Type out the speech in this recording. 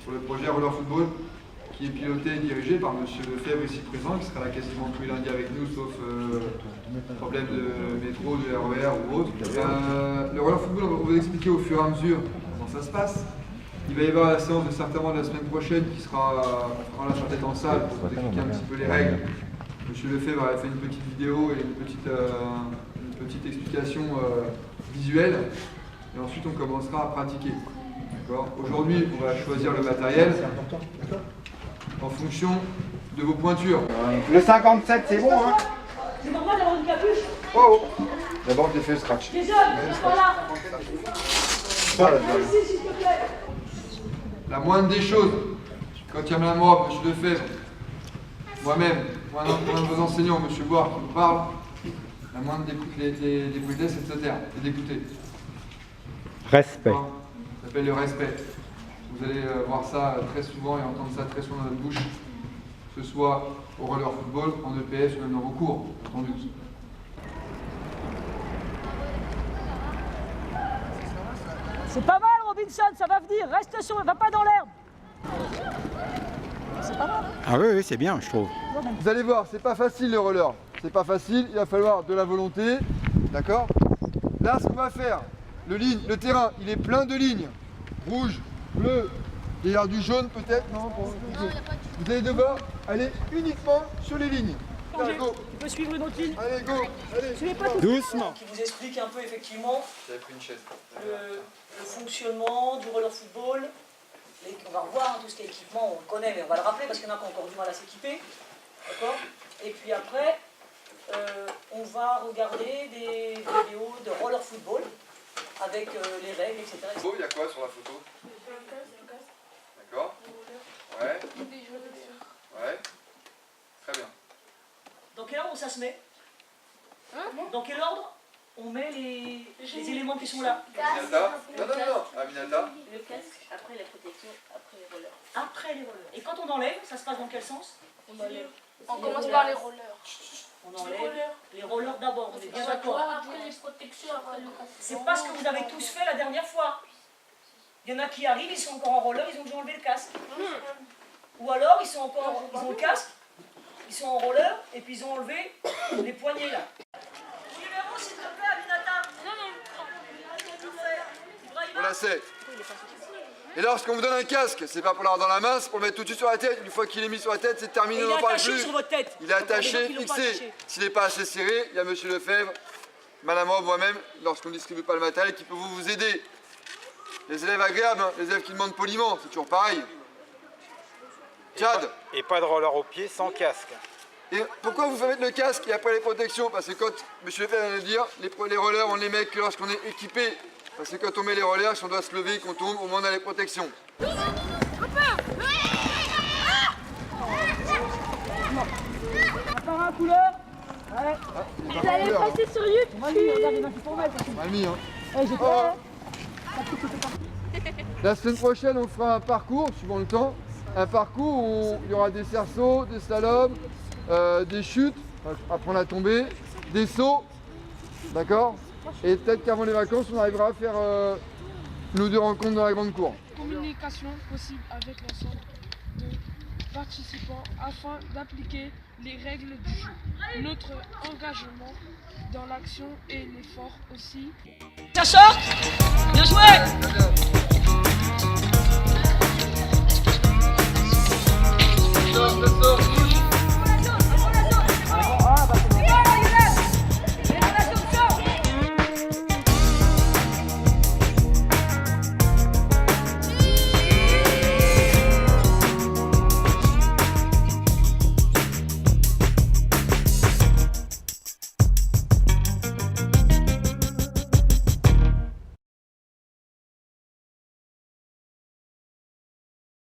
pour le projet Roller Football, qui est piloté et dirigé par M. Lefebvre ici présent, qui sera là quasiment tous les lundis avec nous, sauf problème de métro, de RER ou autre. Le Roller Football, on va vous expliquer au fur et à mesure comment ça se passe. Il va y avoir la séance de certainement de la semaine prochaine qui sera, on fera la tête en salle pour vous expliquer un petit peu les règles. M. Lefebvre a fait une petite vidéo et une petite explication visuelle. Et ensuite, on commencera à pratiquer. Aujourd'hui, on va choisir le matériel en fonction de vos pointures. Le 57, c'est bon, hein? C'est normal d'avoir une capuche. Oh, oh. D'abord, j'ai fait le scratch. Les jeunes, voilà. Ici, s'il te plaît. La moindre des choses, quand il y a Mme Rob, M. Lefebvre, moi-même, un de vos enseignants, M. Boire, qui nous parle, la moindre des politesses, c'est de se taire et d'écouter. Respect. Ça s'appelle le respect. Vous allez voir ça très souvent et entendre ça très souvent dans notre bouche, que ce soit au roller football, en EPS ou même dans vos cours, entendu. C'est pas mal, Robinson, ça va venir. Reste sur, va pas dans l'herbe. C'est pas mal. Ah oui, c'est bien, je trouve. Vous allez voir, c'est pas facile le roller. C'est pas facile, il va falloir de la volonté, d'accord? Là, ce qu'on va faire, le terrain, il est plein de lignes. Rouge, bleu, il y a du jaune peut-être, non? Vous allez devoir aller uniquement sur les lignes. Allez, go. Tu peux suivre une autre ligne. Allez, go. Allez. Suivez pas tout. Doucement. Qui vous explique un peu effectivement J'avais pris une chaise. le fonctionnement du roller football. On va revoir tout ce qui est équipement, on le connaît, mais on va le rappeler parce qu'il y en a qui ont encore du mal à s'équiper. D'accord? Et puis après, on va regarder des vidéos de roller football avec les règles, etc. Beau, il y a quoi sur la photo? D'accord. Ouais. Ouais. Très bien. Dans quel ordre ça se met? Dans quel ordre on met les éléments qui sont là? Aminata? Non. Aminata? Le casque, après la protection, après les rollers. Après les rollers. Et quand on enlève, ça se passe dans quel sens? On commence par les rollers. On enlève les rollers d'abord, on est bien d'accord. Après les protections, après le casque. C'est pas ce que vous avez tous fait la dernière fois. Il y en a qui arrivent, ils sont encore en roller, ils ont déjà enlevé le casque. Ou alors ils ont le casque, ils sont en roller et puis ils ont enlevé les poignées là. Numéro s'il te plaît, Aminata. On la sait. Et lorsqu'on vous donne un casque, c'est pas pour l'avoir dans la main, c'est pour le mettre tout de suite sur la tête. Une fois qu'il est mis sur la tête, c'est terminé, on n'en parle plus. Sur votre tête. Il est attaché, fixé. S'il n'est pas assez serré, il y a M. Lefebvre, Mme Rob, moi-même, lorsqu'on ne distribue pas le matériel, qui peut vous aider. Les élèves agréables, hein, les élèves qui demandent poliment, c'est toujours pareil. Tchad. Et pas de roller au pied sans casque. Et pourquoi vous faites mettre le casque et après les protections? Parce que quand M. Lefebvre vient de dire, les rollers, on les met que lorsqu'on est équipé. Parce que quand on met les rollers, si on doit se lever et qu'on tombe, au moins on a les protections. À part un couleur. Ouais. Vous allez passer sur YouTube. Regarde, il m'a fait pour mal. Mal mis, hein. J'ai Oh. La semaine prochaine, on fera un parcours, suivant le temps. Un parcours où il y aura des cerceaux, des slaloms, des chutes, apprendre à tomber, des sauts. D'accord? Et peut-être qu'avant les vacances, on arrivera à faire une ou deux rencontres dans la grande cour. Communication possible avec l'ensemble de participants afin d'appliquer les règles du jeu. Notre engagement dans l'action et l'effort aussi. Ça sort. Bien joué.